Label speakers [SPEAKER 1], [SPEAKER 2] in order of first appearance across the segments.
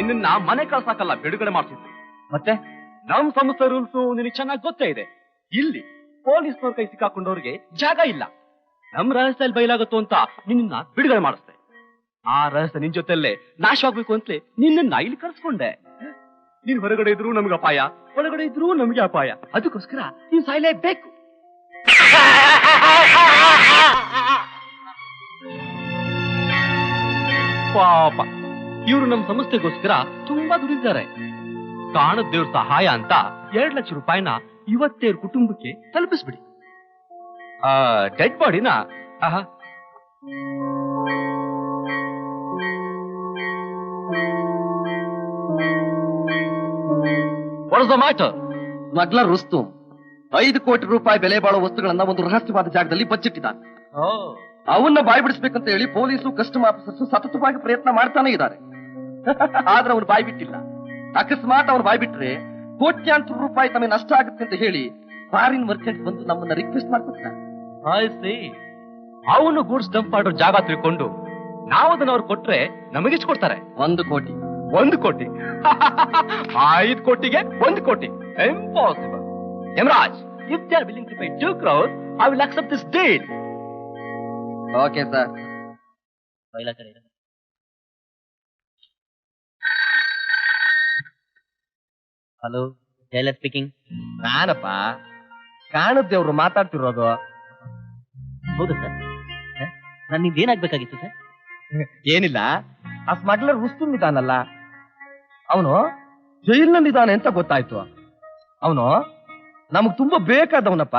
[SPEAKER 1] ನಿನ್ನ ಮನೆ ಕಳ್ಸಾಕಲ್ಲ ಬಿಡುಗಡೆ ಮಾಡ್ತಿದ್ವಿ. ಮತ್ತೆ ನಮ್ ಸಂಸ್ಥೆ ರೂಲ್ಸ್ ನಿನಗೆ ಚೆನ್ನಾಗಿ ಗೊತ್ತೇ ಇದೆ. ಇಲ್ಲಿ ಪೊಲೀಸ್ನವ್ರ ಕೈ ಸಿಕ್ಕಾಕೊಂಡವ್ರಿಗೆ ಜಾಗ ಇಲ್ಲ. ನಮ್ ರಹಸ್ಯದಲ್ಲಿ ಬಯಲಾಗುತ್ತೋ ಅಂತ ನಿನ್ನ ಬಿಡುಗಡೆ ಮಾಡಿಸ್ದೆ. ಆ ರಹಸ್ಯ ನಿನ್ ಜೊತೆಲ್ಲೇ ನಾಶವಾಗ್ಬೇಕು ಅಂತಲೇ ನಿನ್ನ ಇಲ್ಲಿ ಕರ್ಸ್ಕೊಂಡೆ. ನೀನ್ ಹೊರಗಡೆ ಇದ್ರು ನಮ್ಗೆ ಅಪಾಯ, ಒಳಗಡೆ ಇದ್ರು ನಮ್ಗೆ ಅಪಾಯ. ಅದಕ್ಕೋಸ್ಕರ ನೀನ್ ಸಾಯ್ಲೇಬೇಕು. ಪಾಪ ಇವರು ನಮ್ಮ ಸಂಸ್ಥೆಗೋಸ್ಕರ ತುಂಬಾ ದುಡಿದಿದ್ದಾರೆ. ಕಾಣದ ದೇವ್ರ ಸಹಾಯ ಅಂತ 2 ಲಕ್ಷ ರೂಪಾಯಿನ ಇವತ್ತೇ ಕುಟುಂಬಕ್ಕೆ ತಲುಪಿಸ್ಬಿಡಿ. ಡೆಡ್ ಬಾಡಿನ
[SPEAKER 2] ಸ್ಮಗ್ಲರ್ ರುಸ್ತು 5 ಕೋಟಿ ರೂಪಾಯಿ ಬೆಲೆ ಬಾಳುವ ವಸ್ತುಗಳನ್ನ ಒಂದು ರಹಸ್ಯವಾದ ಜಾಗದಲ್ಲಿ ಬಚ್ಚಿಟ್ಟಿದ್ದಾನೆ. ಅವನ್ನ ಬಾಯಿ ಬಿಡಿಸ್ಬೇಕಂತ ಹೇಳಿ ಪೊಲೀಸು ಕಸ್ಟಮ್ ಆಫೀಸರ್ಸ್ ಸತತವಾಗಿ ಪ್ರಯತ್ನ ಮಾಡ್ತಾನೆ ಇದ್ದಾರೆ. ಆದ್ರೆ ಅವನು ಬಾಯಿ ಬಿಟ್ಟಿಲ್ಲ. ಅಕಸ್ಮಾತ್ ಅವ್ರು ಬಾಯಿ ಬಿಟ್ರೆ ಕೋಟ್ಯಾಂತರ ರೂಪಾಯಿ ತಮಗೆ ನಷ್ಟ ಆಗುತ್ತೆ ಅಂತ ಹೇಳಿ ಫಾರಿನ್ ಮರ್ಚೆಂಟ್ ಬಂದು ನಮ್ಮನ್ನ ರಿಕ್ವೆಸ್ಟ್ ಮಾಡ್ಕೊಡ್ತಾರೆ.
[SPEAKER 1] ಅವನು ಗೂಡ್ಸ್ ಡಂಪ್ ಮಾಡೋ ಜಾಗ ತಿಳ್ಕೊಂಡು ನಾವು ಅದನ್ನ ಅವ್ರು ಕೊಟ್ರೆ ನಮಗೆಷ್ಟು ಕೊಡ್ತಾರೆ?
[SPEAKER 2] 1 ಕೋಟಿ.
[SPEAKER 1] 1 ಕೋಟಿ 5 ಕೋಟಿಗೆ 1 ಕೋಟಿ impossible. Yamraj, if they are willing to pay 2 crores, I will accept this deal.
[SPEAKER 2] Okay sir.
[SPEAKER 3] Hello, tailor speaking.
[SPEAKER 2] ನಾನಪ್ಪ ಕಾಣದ್ದೇವ್ರು ಮಾತಾಡ್ತಿರೋದು.
[SPEAKER 3] ಹೌದಾ ಸರ್? ನನ್ನಿಂದ ಏನಾಗ್ಬೇಕಾಗಿತ್ತು ಸರ್?
[SPEAKER 2] ಏನಿಲ್ಲ, ಆ ಸ್ಮಗ್ಲರ್ ರುಸ್ತುಂ ಇದಾನಲ್ಲ, ಅವನು ಜೈಲ್ನಲ್ಲಿದ್ದಾನೆ ಅಂತ ಗೊತ್ತಾಯ್ತು. ಅವನು ನಮಗ್ ತುಂಬಾ ಬೇಕಾದವನಪ್ಪ.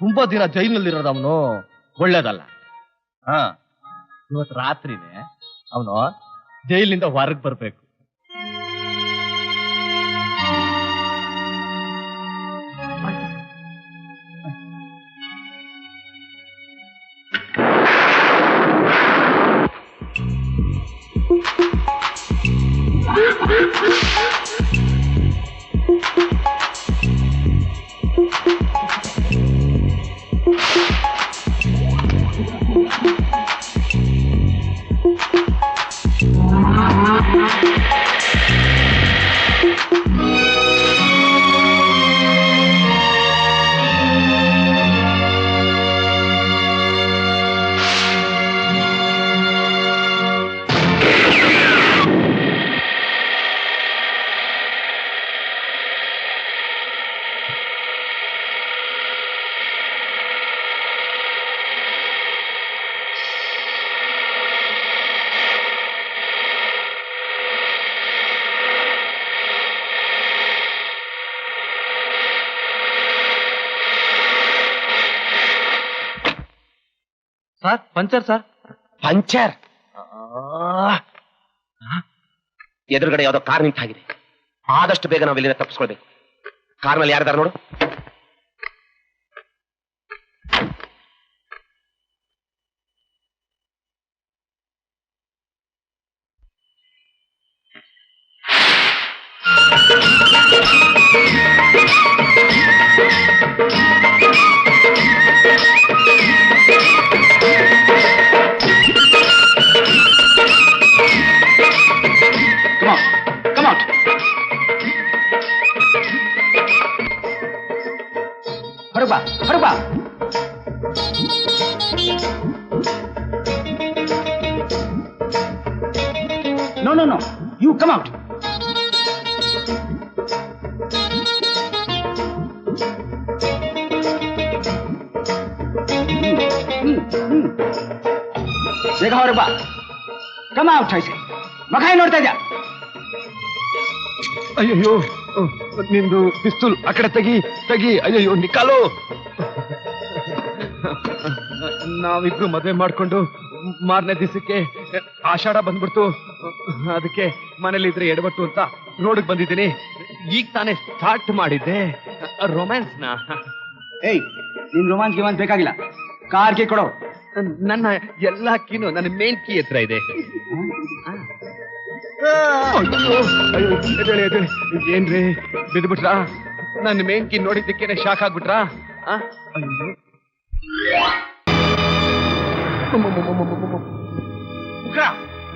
[SPEAKER 2] ತುಂಬಾ ದಿನ ಜೈಲ್ನಲ್ಲಿರೋದು ಅವನು ಒಳ್ಳೇದಲ್ಲ. ಇವತ್ತು ರಾತ್ರಿನೇ ಅವನು ಜೈಲಿನಿಂದ ಹೊರಗೆ ಬರ್ಬೇಕು.
[SPEAKER 1] Sir, puncture sir.
[SPEAKER 4] ಪಂಚರ್? ಎದುರುಗಡೆ ಯಾವ್ದೋ ಕಾರ್ ನಿಂತಾಗಿದೆ. ಆದಷ್ಟು ಬೇಗ ನಾವು ಇಲ್ಲಿಂದ ತಪ್ಪಿಸ್ಕೊಳ್ಬೇಕು. ಕಾರ್ನಲ್ಲಿ ಯಾರಿದಾರ ನೋಡು.
[SPEAKER 1] Come out. ಹೊರಬಾ. No. You come out. ಬೇಗ ಹೊರಬಾ. Come out, I say. ಮಗ ನೋಡ್ತಾ ಇದ್ಯಾ?
[SPEAKER 2] ಅಯ್ಯೋ, ನಿಂದು ಪಿಸ್ತೂಲ್ ಆ ಕಡೆ ತೆಗಿ. ಅಯ್ಯೋ, ನಿಕಾಲು. ನಾವಿಬ್ರು ಮದುವೆ ಮಾಡ್ಕೊಂಡು ಮಾರನೇ ದಿವಸಕ್ಕೆ ಆಷಾಢ ಬಂದ್ಬಿಡ್ತು. ಅದಕ್ಕೆ ಮನೇಲಿ ಇದ್ರೆ ಎಡಬಟ್ಟು ಅಂತ ರೋಡ್ಗೆ ಬಂದಿದ್ದೀನಿ. ಈಗ ತಾನೇ ಸ್ಟಾರ್ಟ್ ಮಾಡಿದ್ದೆ ರೊಮ್ಯಾನ್ಸ್ನ.
[SPEAKER 1] ಏಯ್, ನಿನ್ ರೊಮ್ಯಾನ್ಸ್ ಗಿವಾನ್ಸ್ ಬೇಕಾಗಿಲ್ಲ. ಕಾರ್ ಕೀ ಕೊಡೋ.
[SPEAKER 2] ನನ್ನ ಎಲ್ಲಾ ಕೀನು ನನ್ನ ಮೇನ್ ಕೀ ಹತ್ರ ಇದೆ. ಏನ್ರಿ ಬಿದ್ಬಿಟ್ರಾ? ನನ್ನ ಮೇನ್ ಕೀ ನೋಡಿದ್ದಕ್ಕೇನೆ ಶಾಕ್ ಆಗ್ಬಿಟ್ರಾ?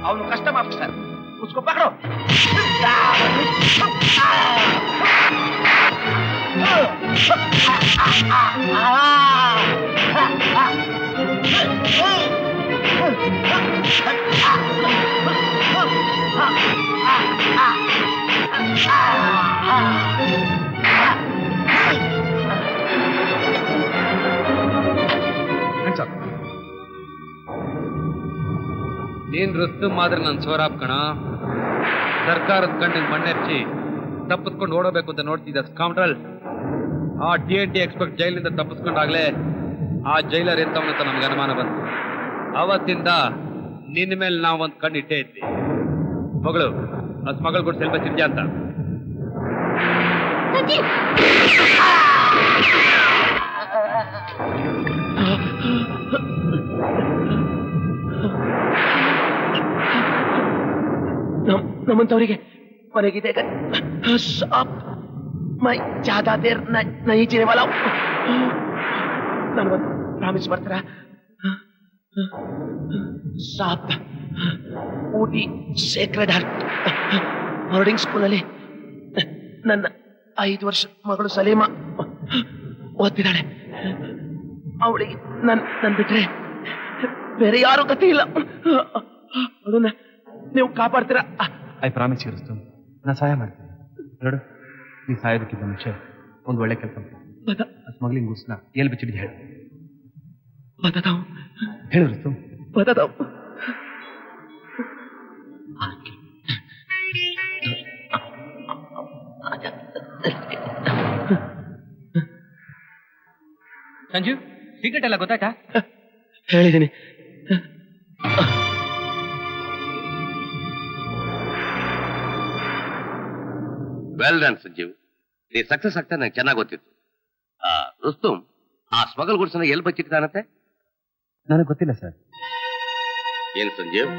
[SPEAKER 1] ಅವನು ಕಸ್ಟಮ್ ಆಫೀಸರ್.
[SPEAKER 4] उसको पकड़ो।
[SPEAKER 5] ನೀನ್ ರುಸ್ತುಂ ಆದ್ರೆ ನನ್ ಸೋರಾಬ್ ಕಣ. ಸರ್ಕಾರದ ಕಣ್ಣಿಗೆ ಮಣ್ಣೆಚ್ಚಿ ತಪ್ಪಿಸ್ಕೊಂಡು ಓಡಬೇಕು ಅಂತ ನೋಡ್ತಿದ್ದ ಸ್ಕೌಂಡ್ರಲ್. ಆ TNT ಎಕ್ಸ್ಪರ್ಟ್ ಜೈಲಿನಿಂದ ತಪ್ಪಿಸ್ಕೊಂಡಾಗ್ಲೇ ಆ ಜೈಲರ್ ಎಂತವನಂತ ನಮ್ಗೆ ಅನುಮಾನ ಬಂತು. ಅವತ್ತಿಂದ ನಿನ್ನ ಮೇಲೆ ನಾವು ಒಂದ್ ಕಣ್ಣು ಇಟ್ಟೇ ಇದ್ವಿ. ಮಗಳು ಆ ಸ್ಮಗಲ್ ಗುಡ್ ಸ್ವಲ್ಪ ಸಿದ್ಯಾ ಅಂತ.
[SPEAKER 4] ನಮ್ಮಂತವರಿಗೆ ಕೊನೆಗಿದೆ. ಮೈ ಜ್ಯಾದಾ ದೇರ್ ನಹೀ ಜೀನೆ ವಾಲಾ. ನನಗೊಂದು ಪ್ರಾಮಿಸ್ ಮಾಡ್ತೀರಾ? ಸಾಬ್ ಊಟಿ ಸೇಕ್ರೆಡ್ ಹಾರ್ಟ್ ಬೋರ್ಡಿಂಗ್ ಸ್ಕೂಲಲ್ಲಿ ನನ್ನ 5 ವರ್ಷ ಮಗಳು ಸಲೀಮಾ ಓದ್ತಿದ್ದಾಳೆ. ಅವಳಿಗೆ ನನ್ ಬಿಟ್ರೆ ಬೇರೆ ಯಾರು ಗತಿ ಇಲ್ಲ. ಅದನ್ನ ನೀವು ಕಾಪಾಡ್ತೀರಾ?
[SPEAKER 5] ಐ ಪ್ರಾಮಿಸ್ ಯು ರುಸ್ತುಂ, ನಾ ಸಹಾಯ ಮಾಡ್ತೀನಿ. ನೋಡು, ನೀ ಸಾಯೋದಕ್ಕಿಂತ ಮುಂಚೆ ಒಂದು ಒಳ್ಳೆ ಕೆಲಸ ಸ್ಮಗ್ಲಿಂಗ್ ಗೂಡ್ಸ್ನ ಎಲ್ಲಿ ಬಿಚ್ಚಿದ್ದು ಹೇಳು. ಹೇಳು ರುಸ್ತುಂ.
[SPEAKER 1] ಸಂಜು, ಸೀಕ್ರೆಟ್ ಎಲ್ಲ ಗೊತ್ತಾಯ್ತಾ?
[SPEAKER 4] ಹೇಳಿದ್ದೀನಿ.
[SPEAKER 2] ವೆಲ್ ಡನ್ ಸಂಜೀವ್, ನೀ ಸಕ್ಸಸ್ ಆಗ್ತಾ ನಂಗೆ ಚೆನ್ನಾಗಿ ಗೊತ್ತಿತ್ತು. ರುಸ್ತುಂ ಆ ಸ್ಮಗಲ್ ಗುಡ್ಸನ್ನ ಎಲ್ಲಿ ಬಚ್ಚಿಟ್ಟಿದ್ದಾನಂತೆ?
[SPEAKER 5] ನನಗೆ ಗೊತ್ತಿಲ್ಲ ಸರ್.
[SPEAKER 2] ಏನ್ ಸಂಜೀವ್,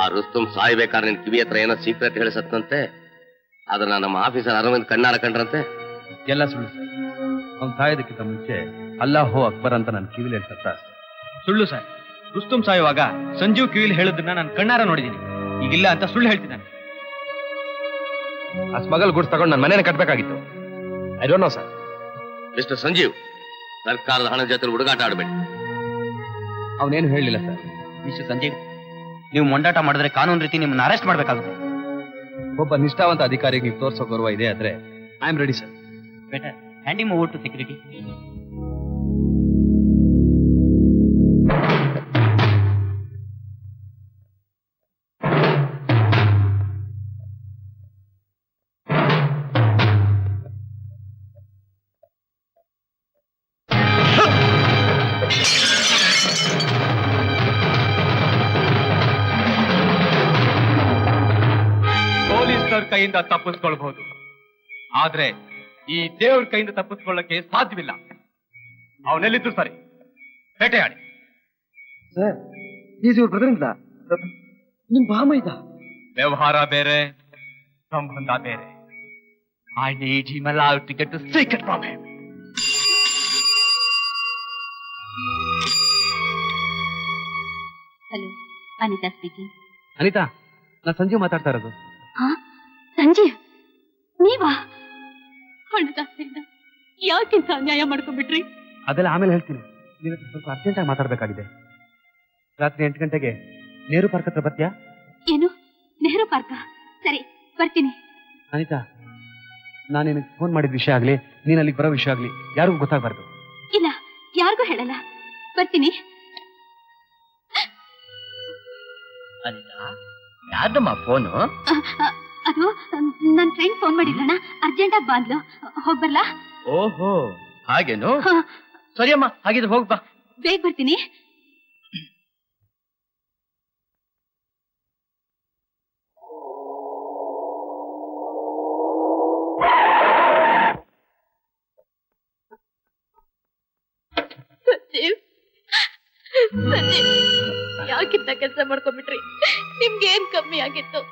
[SPEAKER 2] ಆ ರುಸ್ತುಂ ಸಾಯ್ಬೇಕಾದ್ರೆ ನಿನ್ ಕಿವಿ ಹತ್ರ ಏನೋ ಸೀಕ್ರೆಟ್ ಹೇಳಿಸತ್ತಂತೆ, ಅದನ್ನ ನಮ್ಮ ಆಫೀಸರ್ ಅರವಿಂದ್ ಕಣ್ಣಾರ ಕಂಡ್ರಂತೆ?
[SPEAKER 5] ಎಲ್ಲ ಸುಳ್ಳು ಸರ್. ಅವ್ನು ಸಾಯೋದಕ್ಕಿಂತ ಮುಂಚೆ ಅಲ್ಲಾಹೋ ಅಕ್ಬರ್ ಅಂತ ನನ್ನ ಕಿವಿಲಿ ಹೇಳ್ಸತ್ತ.
[SPEAKER 1] ಸುಳ್ಳು ಸರ್. ರುಸ್ತುಂ ಸಾಯುವಾಗ ಸಂಜೀವ್ ಕಿವಿಲಿ ಹೇಳೋದನ್ನ ನಾನು ಕಣ್ಣಾರ ನೋಡಿದ್ದೀನಿ. ಈಗಿಲ್ಲ ಅಂತ ಸುಳ್ಳು ಹೇಳ್ತಿದ್ದಾನೆ.
[SPEAKER 5] ಆ ಸ್ಮಗಲ್ ಗುಡ್ಸ್ ತಗೊಂಡು ನನ್ನ ಮನೇನ ಕಟ್ಬೇಕಾಗಿತ್ತು. I don't know sir.
[SPEAKER 2] Mister Sanjeev, ಸರ್ಕಾರದ ಹಣದ ಜೊತೆ ಹುಡುಗಾಟ ಆಡಬೇಡಿ.
[SPEAKER 5] ಅವನೇನು ಹೇಳಲಿಲ್ಲ ಸರ್.
[SPEAKER 3] ಮಿಸ್ಟರ್ ಸಂಜೀವ್, ನೀವು ಮೊಂಡಾಟ ಮಾಡಿದ್ರೆ ಕಾನೂನು ರೀತಿ ನಿಮ್ಮನ್ನ ಅರೆಸ್ಟ್ ಮಾಡಬೇಕಾಗುತ್ತೆ.
[SPEAKER 5] ಒಬ್ಬ ನಿಷ್ಠಾವಂತ ಅಧಿಕಾರಿಗೆ ನೀವು ತೋರಿಸೋ ಗೌರವ ಇದೆ. ಆದ್ರೆ I am ready sir.
[SPEAKER 3] Better hand him over to security.
[SPEAKER 1] ಪೊಲೀಸರ ಕೈಯಿಂದ ತಪ್ಪಿಸ್ಕೊಳ್ಬಹುದು, ಆದ್ರೆ ಈ ದೇವ್ರ ಕೈಯಿಂದ ತಪ್ಪಿಸ್ಕೊಳ್ಳಕ್ಕೆ ಸಾಧ್ಯವಿಲ್ಲ. ಅವನೆಲ್ಲಿದ್ದು ಸರಿ, ಬೇಟೆಯಾಡಿ.
[SPEAKER 2] ಸರ್, ಈಸ್ ಯುವರ್ ಬ್ರದರ್ ಇಲ್ಲ, ನಿಮ್ ಬಾಮ ಇದ್ದ.
[SPEAKER 1] ವ್ಯವಹಾರ ಬೇರೆ, ಸಂಬಂಧ ಬೇರೆ. I need him allowed to get the secret from him.
[SPEAKER 6] Hello, Anita speaking.
[SPEAKER 5] Anita, ನಾ ಸಂಜೀವ್ ಮಾತಾಡ್ತಾ ಇರೋದು.
[SPEAKER 6] ಸಂಜೀವ್, ನೀವಾ? ಹಣದಾಸೆಯಿಂದ ಯಾಕಿಂತ ಅನ್ಯಾಯ ಮಾಡ್ಕೊಂಡ್ಬಿಟ್ರಿ?
[SPEAKER 5] ಅದೆಲ್ಲ ಆಮೇಲೆ ಹೇಳ್ತೀನಿ. ನೀನು ಸ್ವಲ್ಪ ಅರ್ಜೆಂಟಾಗಿ ಮಾತಾಡಬೇಕಾಗಿದೆ. ರಾತ್ರಿ 8 ಗಂಟೆಗೆ ನೆಹರು ಪಾರ್ಕ್ ಹತ್ರ ಬರ್ತೀಯಾ?
[SPEAKER 6] ಏನು, ನೆಹರು ಪಾರ್ಕ? ಸರಿ, ಬರ್ತೀನಿ.
[SPEAKER 5] ಅನಿತಾ, ನಾನು ನಿನಗೆ ಫೋನ್ ಮಾಡಿದ ವಿಷಯ ಆಗ್ಲಿ, ನೀನ್ ಅಲ್ಲಿಗೆ ಬರೋ ವಿಷಯ ಆಗ್ಲಿ ಯಾರಿಗೂ ಗೊತ್ತಾಗಬಾರ್ದು.
[SPEAKER 6] ಇಲ್ಲ, ಯಾರಿಗೂ ಹೇಳಲ್ಲ. ಬರ್ತೀನಿ.
[SPEAKER 3] ಯಾರ್ದಮ್ಮ ಫೋನು?
[SPEAKER 6] ಅದು ನನ್ನ ಫ್ರೆಂಡ್ ಫೋನ್ ಮಾಡಿದ್ಲಣ್ಣ, ಅರ್ಜೆಂಟಾಗಿ ಬಂದ್ಲು. ಹೋಗ್ಬರ್ಲಾ?
[SPEAKER 3] ಓಹೋ, ಹಾಗೇನು? ಸರಿಯಮ್ಮ, ಹಾಗಿದ್ರೆ ಹೋಗ್ಬಾ.
[SPEAKER 6] ಬೇಗ ಬರ್ತೀನಿ. ಸಂಜೀವ್, ಸಂಜೀವ್, ಯಾಕಿಂತ ಕೆಲಸ ಮಾಡ್ಕೊಂಡ್ಬಿಟ್ರಿ? ನಿಮ್ಗೆ ಏನ್ ಕಮ್ಮಿ ಆಗಿತ್ತು?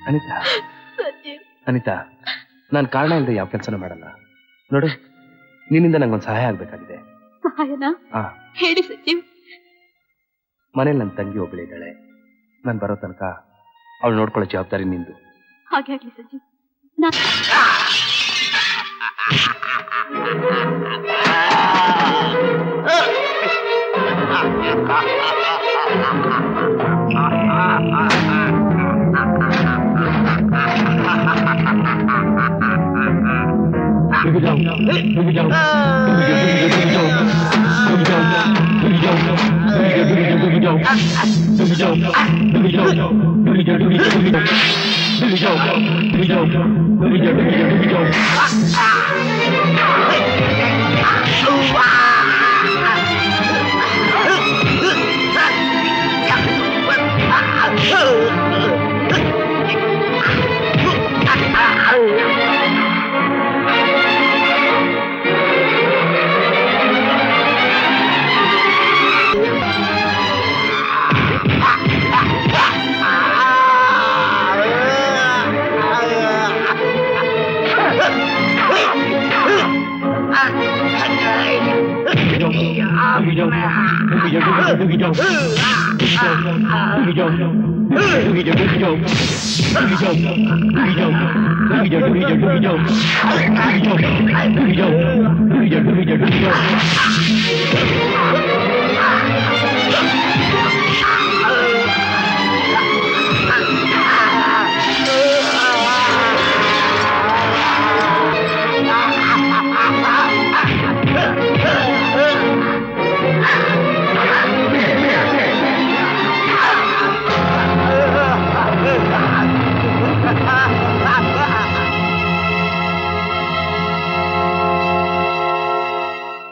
[SPEAKER 5] ಅನಿತಾ,
[SPEAKER 6] ಸಂಜೀವ್,
[SPEAKER 5] ಅನಿತಾ, ನಾನು ಕಾರಣ ಇಲ್ಲದೆ ಯಾವ ಕೆಲಸನೂ ಮಾಡಲ್ಲ. ನೋಡು, ನಿನ್ನಿಂದ ನಂಗೊಂದು ಸಹಾಯ ಆಗ್ಬೇಕಾಗಿದೆ.
[SPEAKER 6] ಸಹಾಯನ?
[SPEAKER 5] ಹಾ,
[SPEAKER 6] ಹೇಳಿ ಸಂಜೀವ್.
[SPEAKER 2] ಮನೇಲಿ ನನ್ನ ತಂಗಿ ಒಬ್ಬಳಿದ್ದಾಳೆ. ನಾನು ಬರೋ ತನಕ ಅವಳು ನೋಡ್ಕೊಳ್ಳೋ ಜವಾಬ್ದಾರಿ ನಿಂದು.
[SPEAKER 6] ಹಾಗೆ ಆಗ್ಲಿ ಸಂಜೀವ್.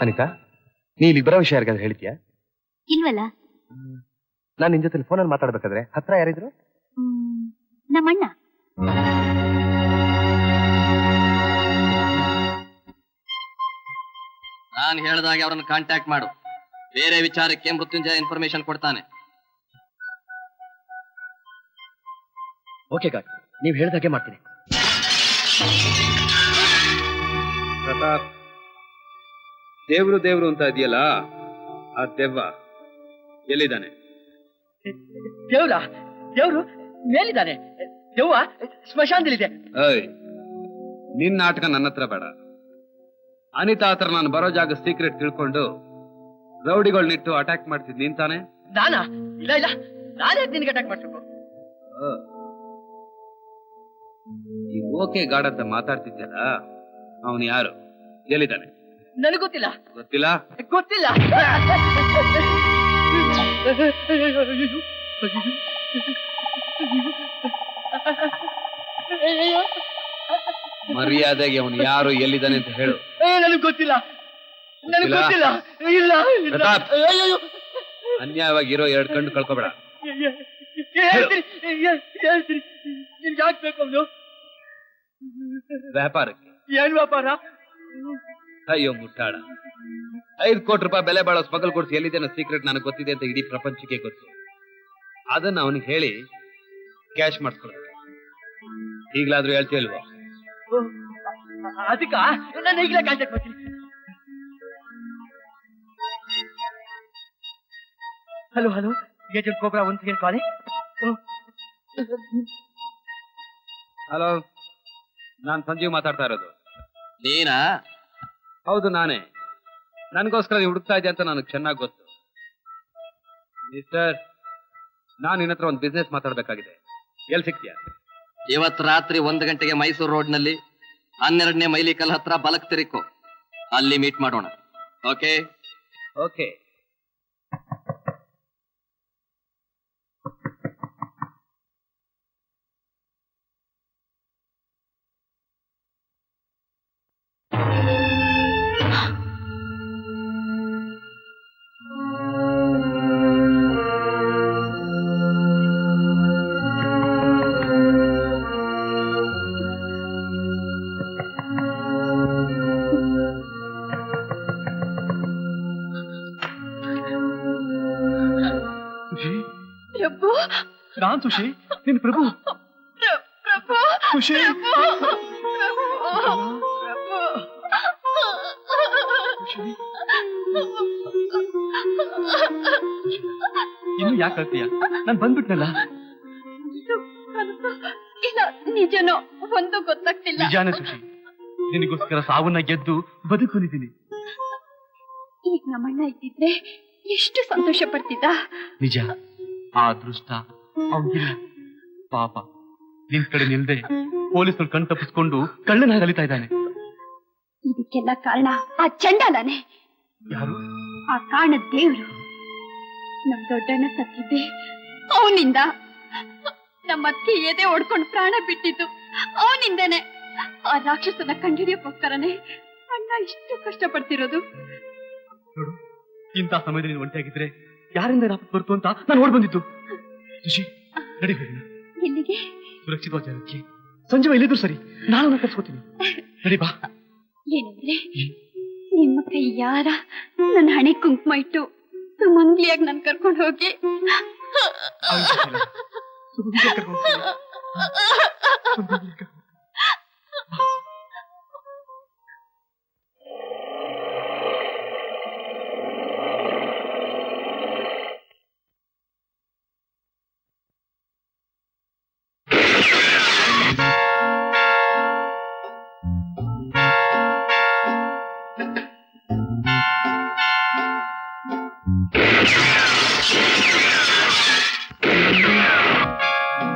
[SPEAKER 2] ಅನಿತಾ, ನೀ ಇಲ್ಲಿ ಬರೋ ವಿಷಯ ಯಾರಿಗಾದ್ರೂ ಹೇಳ್ತೀಯಾ?
[SPEAKER 6] ಇಲ್ವಲ್ಲ.
[SPEAKER 2] ನಾನು ನಿನ್ ಜೊತೆ ಫೋನಲ್ಲಿ ಮಾತಾಡ್ಬೇಕಾದ್ರೆ ಹತ್ರ ಯಾರಿದ್ರು?
[SPEAKER 6] ನಮ್ಮಣ್ಣ.
[SPEAKER 2] ನಾನು ಹೇಳಿದಾಗೆ ಅವರನ್ನು ಕಾಂಟ್ಯಾಕ್ಟ್ ಮಾಡು. ಬೇರೆ ವಿಚಾರಕ್ಕೆ ಮೃತ್ಯುಂಜಯ ಇನ್ಫಾರ್ಮೇಶನ್ ಕೊಡ್ತಾನೆ.
[SPEAKER 1] ಓಕೆ ಗಾಡ್, ನೀವು ಹೇಳ್ದಾಗೆ ಮಾಡ್ತೀನಿ.
[SPEAKER 5] ಪ್ರತಾಪ್, ದೇವ್ರು ದೇವ್ರು ಅಂತ ಇದೆಯಲ್ಲ, ಆ ದೆವ್ವ ಎಲ್ಲಿದ್ದಾನೆ?
[SPEAKER 1] ದೇವ್ರ ದೇವ್ರು ಮೇಲಿದ್ದಾನೆ. ದೆವ್ವ ಸ್ಮಶಾನದಲ್ಲಿದೆ.
[SPEAKER 5] ಏಯ್, ನಿನ್ನ ನಾಟಕ ನನ್ನ ಹತ್ರ ಬೇಡ. ಅನಿತಾ ಹತ್ರ ನಾನು ಬರೋ ಜಾಗ ಸೀಕ್ರೆಟ್ ತಿಳ್ಕೊಂಡು ರೌಡಿಗಳನ್ನಿಟ್ಟು ಅಟ್ಯಾಕ್ ಮಾಡ್ತಿದ್ ನಿಂತಾನೆ?
[SPEAKER 1] ನಾನಾ? ಇಲ್ಲ ಇಲ್ಲ, ನಾನೇ ನಿನ್ಗೆ ಅಟ್ಯಾಕ್ ಮಾಡ್ಬೇಕು.
[SPEAKER 5] ಈ ಓಕೆ ಗಾಡ್ ಅಂತ ಮಾತಾಡ್ತಿದ್ಯಲ್ಲ, ಅವನು ಯಾರು? ಎಲ್ಲಿದ್ದಾನೆ?
[SPEAKER 1] ನನಗೆ ಗೊತ್ತಿಲ್ಲ.
[SPEAKER 5] ಗೊತ್ತಿಲ್ಲ?
[SPEAKER 1] ಗೊತ್ತಿಲ್ಲ.
[SPEAKER 5] ಮರ್ಯಾದೆಗೆ ಅವನು ಯಾರು, ಎಲ್ಲಿದ್ದಾನೆ ಅಂತ ಹೇಳು.
[SPEAKER 1] ನನಗೆ ಗೊತ್ತಿಲ್ಲ. ನನಗೆ ಗೊತ್ತಿಲ್ಲ. ಇಲ್ಲ ಇಲ್ಲ.
[SPEAKER 5] ಪ್ರತಾಪ್, ಅನ್ಯಾಯವಾಗಿ ಇರೋ 2 ಕಣ್ಣು ಕಳ್ಕೊಬೇಡ.
[SPEAKER 1] ಹೇಳ್ತೀನಿ. ನಿನ್ಗೆ ಯಾಕೆ ಬೇಕು ಅವನು?
[SPEAKER 5] ವ್ಯಾಪಾರಕ್ಕೆ.
[SPEAKER 1] ಏನ್ ವ್ಯಾಪಾರ?
[SPEAKER 5] ಅಯ್ಯೋ ಮುಟ್ಟಾಳ, 5 ಕೋಟಿ ರೂಪಾಯಿ ಬೆಲೆ ಬಾಳೋ ಸ್ಮಗಲ್ ಕೊಡ್ಸಿ ಎಲ್ಲಿದೆ ಸೀಕ್ರೆಟ್ ನನಗೆ ಗೊತ್ತಿದೆ ಅಂತ ಇಡೀ ಪ್ರಪಂಚಕ್ಕೆ ಗೊತ್ತು. ಅದನ್ನ ಅವನಿಗೆ ಹೇಳಿ ಕ್ಯಾಶ್ ಮಾಡಿಸ್ಕೊಳ್ಬೇಕು. ಈಗ್ಲಾದ್ರೂ ಹೇಳ್ತೀಯಲ್ವಾ?
[SPEAKER 1] ಅದಕ್ಕ ನಾನು ಈಗಲೇ ಕಾಂಟ್ಯಾಕ್ಟ್ ಮಾಡ್ತೀನಿ. Hello hello, agent cobra 1 second ಕಾಲಿ.
[SPEAKER 5] ಹಲೋ, ನಾನ್ ಸಂಜೀವ್ ಮಾತಾಡ್ತಾ ಇರೋದು.
[SPEAKER 2] ನೀನಾ?
[SPEAKER 5] ಹೌದು, ನಾನೇ. ನನಗೋಸ್ಕರ ನೀವು ಹುಡುಕ್ತಾ ಇದ್ದೆ ಅಂತ ನನಗೆ ಚೆನ್ನಾಗಿ ಗೊತ್ತು. ಮಿಸ್ಟರ್, ನಾನು ನಿನ್ನ ಹತ್ರ ಒಂದು ಬಿಸ್ನೆಸ್ ಮಾತಾಡ್ಬೇಕಾಗಿದೆ. ಎಲ್ಲಿ ಸಿಗ್ತೀಯಾ?
[SPEAKER 2] ಇವತ್ತು ರಾತ್ರಿ 1 ಗಂಟೆಗೆ ಮೈಸೂರು ರೋಡ್ ನಲ್ಲಿ 12ನೇ ಮೈಲಿ ಕಲ್ ಹತ್ರ ಬಲಕ್ ತಿರುಕೋ. ಅಲ್ಲಿ ಮೀಟ್ ಮಾಡೋಣ. ಓಕೆ?
[SPEAKER 5] ಓಕೆ.
[SPEAKER 1] ನಾನ್ ಸುಶಿ, ನಿನ್ ಪ್ರಭು. ಸುಶಿ, ಇನ್ನು ಯಾಕೆ ಅಳ್ತೀಯ? ನಾನ್ ಬಂದ್ಬಿಟ್ನಲ್ಲ.
[SPEAKER 6] ಇಲ್ಲ ನಿಜನೋ ಒಂದು ಗೊತ್ತಾಗ್ತಿಲ್ಲ.
[SPEAKER 1] ನಿಜಾನೇ ಸುಶಿ, ನಿನಗೋಸ್ಕರ ಸಾವನ್ನ ಗೆದ್ದು ಬದುಕೊಂಡಿದ್ದೀನಿ.
[SPEAKER 6] ಈಗ ನಮ್ಮಣ್ಣ ಇದ್ದಿದ್ರೆ ಎಷ್ಟು ಸಂತೋಷ ಪಡ್ತಿದ್ದ.
[SPEAKER 1] ನಿಜ, ಆ ಅದೃಷ್ಟ ಅವನಿಲ್ಲ. ಪಾಪ ನಿನ್ ಕಡೆ ನಿಲ್ದೆ ಪೊಲೀಸರು ಕಣ್ ತಪ್ಪಿಸ್ಕೊಂಡು ಕಳ್ಳನಾಗಿ ಅಲಿತಾ ಇದ್ದಾನೆ.
[SPEAKER 6] ಇದಕ್ಕೆಲ್ಲ ಕಾರಣ ಆ ಚಂಡಾಲನೇ.
[SPEAKER 1] ಯಾರು?
[SPEAKER 6] ಆ ಕಾರಣದ ದೇವ್ರು. ನಮ್ ದೊಡ್ಡಣ್ಣ ಸತ್ತಿದ್ದೆ ಅವನಿಂದ. ನಮ್ಮಕ್ಕೆ ಎದೆ ಹೊಡ್ಕೊಂಡು ಪ್ರಾಣ ಬಿಟ್ಟಿದ್ದು ಅವನಿಂದನೇ. ಆ ರಾಕ್ಷಸನ ಕಂಡಿಡಿಯಕ್ಕೋಸ್ಕರನೇ ಅಣ್ಣ ಇಷ್ಟು ಕಷ್ಟಪಡ್ತಿರೋದು.
[SPEAKER 1] ನೋಡು, ಇಂಥ ಸಮಯದಲ್ಲಿ ನೀನು ಒಂಟಿಯಾಗಿದ್ರೆ ಯಾರಿಂದ ರಾಪತ್ ಬರ್ತು ಅಂತ ನಾನು ಓಡ್ ಬಂದಿದ್ದು. ಸುಶಿ, ನಡಿ ಹೋಗೋಣ.
[SPEAKER 6] ಎಲ್ಲಿಗೆ?
[SPEAKER 1] ಸುರಕ್ಷಿತವಾದ ಜಾಗಕ್ಕೆ. ಸಂಜೆ ಎಲ್ಲಿದ್ರು ಸರಿ, ನಾನು ಕರ್ಸ್ಕೊತೀನಿ. ನಡಿ ಬಾ.
[SPEAKER 6] ಏನಂದ್ರೆ ನಿಮ್ಮ ಕೈ ಯಾರ ನನ್ನ ಹಣೆ ಕುಂಕುಮ ಇಟ್ಟು ಸುಮಂಗ್ಲಿಯಾಗಿ ನನ್ ಕರ್ಕೊಂಡು ಹೋಗಿ.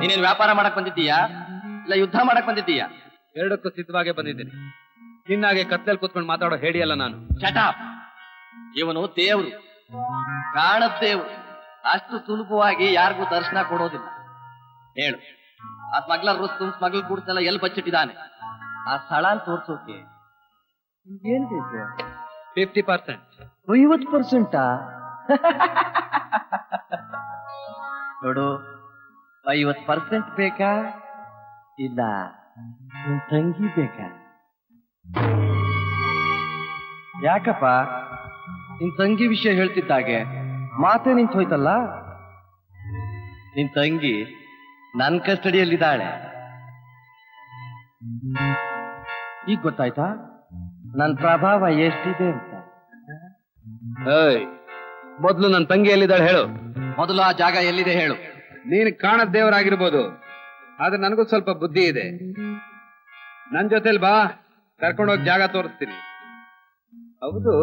[SPEAKER 2] ನೀನೇನ್ ವ್ಯಾಪಾರ ಮಾಡಕ್ ಬಂದಿದ್ದೀಯಾ ಇಲ್ಲ ಯುದ್ಧ ಮಾಡಕ್ ಬಂದಿದ್ದೀಯಾ?
[SPEAKER 5] ಎರಡಕ್ಕೂ ಸಿದ್ಧವಾಗೇ ಬಂದಿದ್ದೀನಿ. ನಿನ್ನಾಗೆ ಕತ್ತಲ್ ಕೂತ್ಕೊಂಡು ಮಾತಾಡೋ ಹೇಳಿಯಲ್ಲ ನಾನು.
[SPEAKER 2] ಶಟಾಪ್. ಇವನು ದೇವ್ರು, ಕಾಣದ ದೇವ್ರು. ಅಷ್ಟು ಸುಲಭವಾಗಿ ಯಾರಿಗೂ ದರ್ಶನ ಕೊಡೋದಿಲ್ಲ. ಹೇಳು, ಆ ಸ್ಮಗ್ಲರ್ ರುಸ್ತುಂ ಸ್ಮಗ್ಲರ್ ಗೂಡ್ಸ್ನೆಲ್ಲ ಎಲ್ಲಿ ಬಚ್ಚಿಟ್ಟಿದ್ದಾನೆ? ಆ ಸ್ಥಳ ತೋರ್ಸೋಕೆ ಏನ್ ಬೇಕು?
[SPEAKER 5] 50%.
[SPEAKER 2] 50%? ನೋಡು, 50% ಬೇಕಾ ಇಲ್ಲ ನಿನ್ ತಂಗಿ ಬೇಕಾ? ಯಾಕಪ್ಪ ನಿನ್ ತಂಗಿ ವಿಷಯ ಹೇಳ್ತಿದ್ದಾಗೆ ಮಾತೇ ನಿಂತು ಹೋಯ್ತಲ್ಲ? ನಿನ್ ತಂಗಿ ನನ್ ಕಸ್ಟಡಿಯಲ್ಲಿದ್ದಾಳೆ. ಈಗ ಗೊತ್ತಾಯ್ತಾ ನನ್ ಪ್ರಭಾವ ಎಷ್ಟಿದೆ ಅಂತ?
[SPEAKER 5] ಮೊದ್ಲು ನನ್ನ ತಂಗಿ ಎಲ್ಲಿದ್ದಾಳೆ ಹೇಳು.
[SPEAKER 2] ಮೊದಲು ಆ ಜಾಗ ಎಲ್ಲಿದೆ ಹೇಳು.
[SPEAKER 5] ನೀನು ಕಾಣದ ದೇವರಾಗಿರ್ಬೋದು, ಆದ್ರೆ ನನಗೂ ಸ್ವಲ್ಪ ಬುದ್ಧಿ ಇದೆ. ನನ್ ಜೊತೆಲ್ ಬಾ, ಕರ್ಕೊಂಡೋಗಿ ಜಾಗ ತೋರಿಸ್ತೀನಿ. ಹೌದು,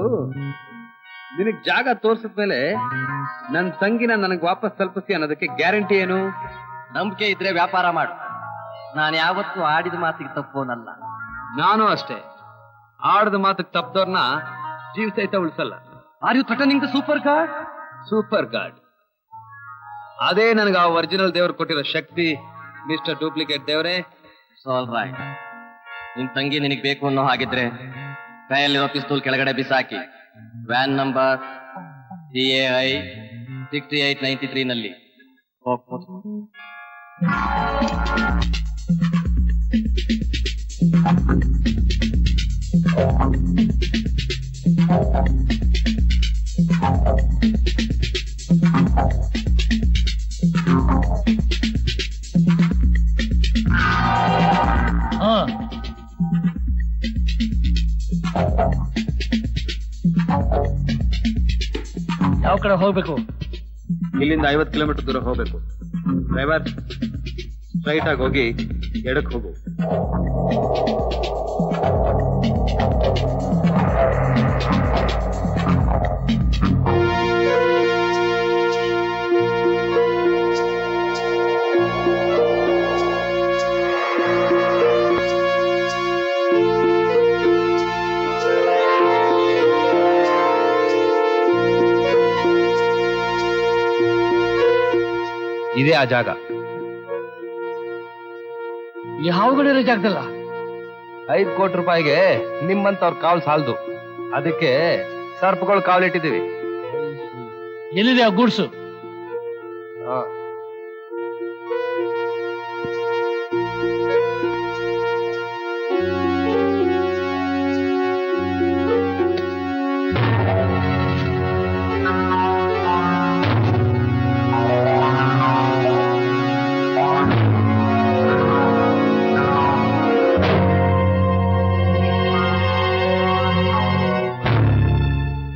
[SPEAKER 5] ನಿನಗ್ ಜಾಗ ತೋರ್ಸಿದ್ಮೇಲೆ ನನ್ ತಂಗಿನ ನನಗ್ ವಾಪಸ್ ತಲುಪಿಸಿ ಅನ್ನೋದಕ್ಕೆ ಗ್ಯಾರಂಟಿ ಏನು?
[SPEAKER 2] ನಂಬಿಕೆ ಇದ್ರೆ ವ್ಯಾಪಾರ ಮಾಡು. ನಾನು ಯಾವತ್ತೂ ಆಡಿದ ಮಾತಿಗೆ ತಪ್ಪೋನಲ್ಲ.
[SPEAKER 5] ನಾನು ಅಷ್ಟೇ, ಆಡದ ಮಾತಿಗೆ ತಪ್ಪದವ್ರನ್ನ ಜೀವ ಸಹಿತ ಉಳಿಸಲ್ಲ.
[SPEAKER 2] Are you threatening the super god?
[SPEAKER 5] Super god ಅದೇ ನನಗೆ ಆ ಒರಿಜಿನಲ್ ದೇವ್ರು ಕೊಟ್ಟಿರೋ ಶಕ್ತಿ, ಮಿಸ್ಟರ್ ಡೂಪ್ಲಿಕೇಟ್ ದೇವ್ರೆ.
[SPEAKER 2] All right. ನಿನ್ ತಂಗಿ ನಿನಗೆ ಬೇಕು ಅನ್ನೋ ಹಾಗಿದ್ರೆ ಕೈಯಲ್ಲಿರೋ ಪಿಸ್ತೂಲ್ ಕೆಳಗಡೆ ಬಿಸಾಕಿ ವ್ಯಾನ್ ನಂಬರ್ CAI 6893 ನಲ್ಲಿ ಹೋಗ್ಬೋದು.
[SPEAKER 1] ಯಾವ ಕಡೆ ಹೋಗ್ಬೇಕು?
[SPEAKER 5] ಇಲ್ಲಿಂದ 50 ಕಿಲೋಮೀಟರ್ ದೂರ ಹೋಗ್ಬೇಕು. ಡ್ರೈವರ್, ಸ್ಟ್ರೈಟ್ ಆಗಿ ಹೋಗಿ ಎಡಕ್ಕೆ ಹೋಗು. ಇದೇ ಆ ಜಾಗ.
[SPEAKER 1] ಯಾವಗಡೆ ಜಾಗದಲ್ಲ?
[SPEAKER 5] 5 ಕೋಟಿ ರೂಪಾಯಿಗೆ ನಿಮ್ಮಂತವ್ರ ಕಾವಲು ಸಾಲದು. ಅದಕ್ಕೆ ಸರ್ಪಗಳು ಕಾವಲಿಟ್ಟಿದ್ದೀವಿ.
[SPEAKER 1] ಎಲ್ಲಿದೆ ಆ ಗೂಡ್ಸು?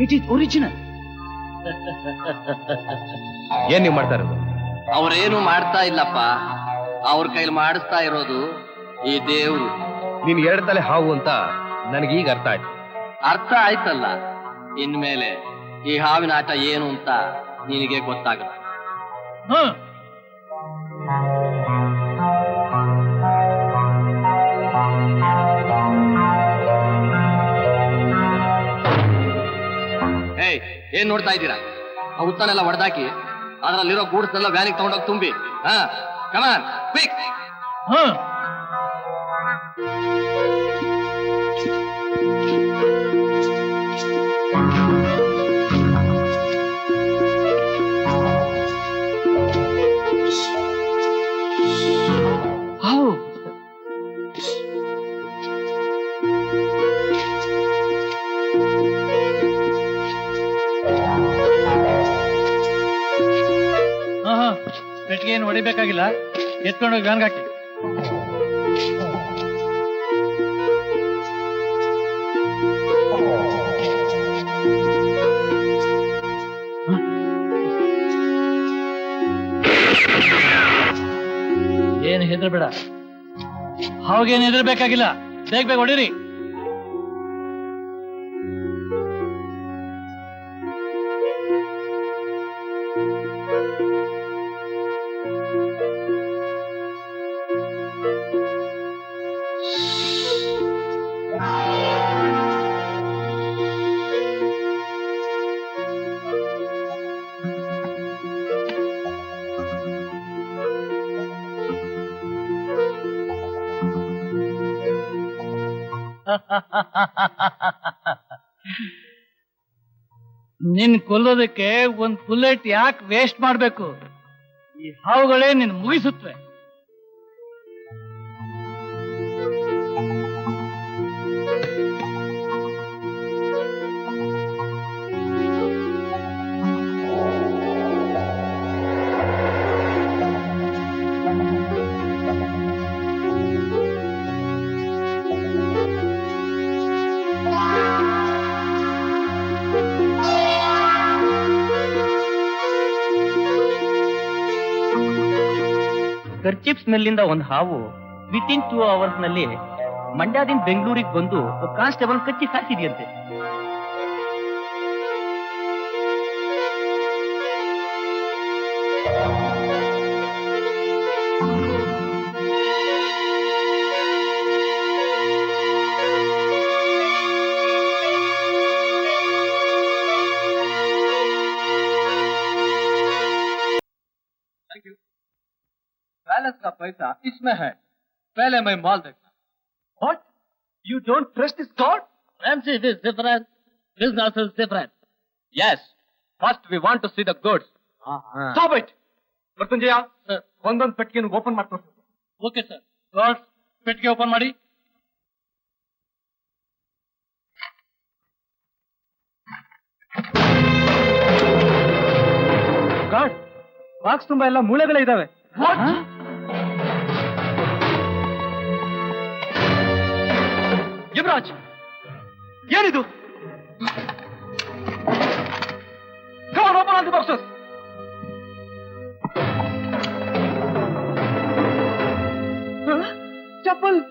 [SPEAKER 1] It is original.
[SPEAKER 5] ಏನ್ ನೀವು ಮಾಡ್ತಾ ಇರೋದು?
[SPEAKER 2] ಅವ್ರೇನು ಮಾಡ್ತಾ ಇಲ್ಲಪ್ಪ, ಅವ್ರ ಕೈಲಿ ಮಾಡಿಸ್ತಾ ಇರೋದು ಈ ದೇವ್ರು.
[SPEAKER 5] ನೀನ್ ಎರಡು ತಲೆ ಹಾವು ಅಂತ ನನಗೀಗ ಅರ್ಥ ಆಯ್ತು.
[SPEAKER 2] ಅರ್ಥ ಆಯ್ತಲ್ಲ, ಇನ್ಮೇಲೆ ಈ ಹಾವಿನ ಆಟ ಏನು ಅಂತ ನಿನಗೆ ಗೊತ್ತಾಗಲ್ಲ. ಏನ್ ನೋಡ್ತಾ ಇದ್ದೀರಾ? ಆ ಉತ್ತನೆಲ್ಲ ಹೊಡೆದಾಕಿ ಅದರಲ್ಲಿರೋ ಗೂಡ್ಸ್ ಎಲ್ಲ ವ್ಯಾನಿಗೆ ತಗೊಂಡೋಗಿ ತುಂಬಿ. Come on quick.
[SPEAKER 7] ಪೆಟ್ಟಿಗೆ ಏನು ಹೊಡಿಬೇಕಾಗಿಲ್ಲ, ಎತ್ಕೊಂಡೋಗಿ ವ್ಯಾನ್ಗೆ ಹಾಕಿ. ಏನು ಹೆದರ್ಬೇಡ, ಹಾಗೇನು ಹೆದರ್ಬೇಕಾಗಿಲ್ಲ, ಬೇಗ ಬೇಗ ಹೊಡೀರಿ. ನಿನ್ ಕೊಲ್ಲೋದಕ್ಕೆ ಒಂದ್ ಬುಲೆಟ್ ಯಾಕೆ ವೇಸ್ಟ್ ಮಾಡ್ಬೇಕು? ಈ ಹಾವುಗಳೇ ನಿನ್ ಮುಗಿಸುತ್ತವೆ.
[SPEAKER 3] ಕರ್ಚಿಪ್ ಸ್ಮೆಲ್ಲಿಂದ ಒಂದು ಹಾವು ವಿತಿನ್ 2 hours ನಲ್ಲಿ ಮಂಡ್ಯದಿಂದ ಬೆಂಗಳೂರಿಗೆ ಬಂದು ಕಾನ್ಸ್ಟೇಬಲ್ ಕಚ್ಚಿ ಸಾಯಿಸಿದೆಯಂತೆ.
[SPEAKER 7] बैलेंस का पैसा इसमें है, पहले मैं माल देखता.
[SPEAKER 1] What? You don't trust this God?
[SPEAKER 7] Fancy this difference. Business is different.
[SPEAKER 1] Yes. First we want to see the goods. Stop it. Mrityunjaya, ಒಂದೊಂದು ಪೆಟ್ಟಿಗೆಯನ್ನು ಓಪನ್ ಮಾಡ್ತಾರೆ.
[SPEAKER 7] Okay sir. ಗಾರ್ಡ್ಸ್, ಪೆಟ್ಟಿಗೆ ಓಪನ್ ಮಾಡಿ.
[SPEAKER 1] ಗಾಡ್, ಬಾಕ್ಸ್ ತುಂಬಾ ಎಲ್ಲ ಮೂಳೆಗಳೇ ಇದಾವೆ. ಯುವರಾಜ್, ಏನಿದು? Come on, open all the boxes. Chappal.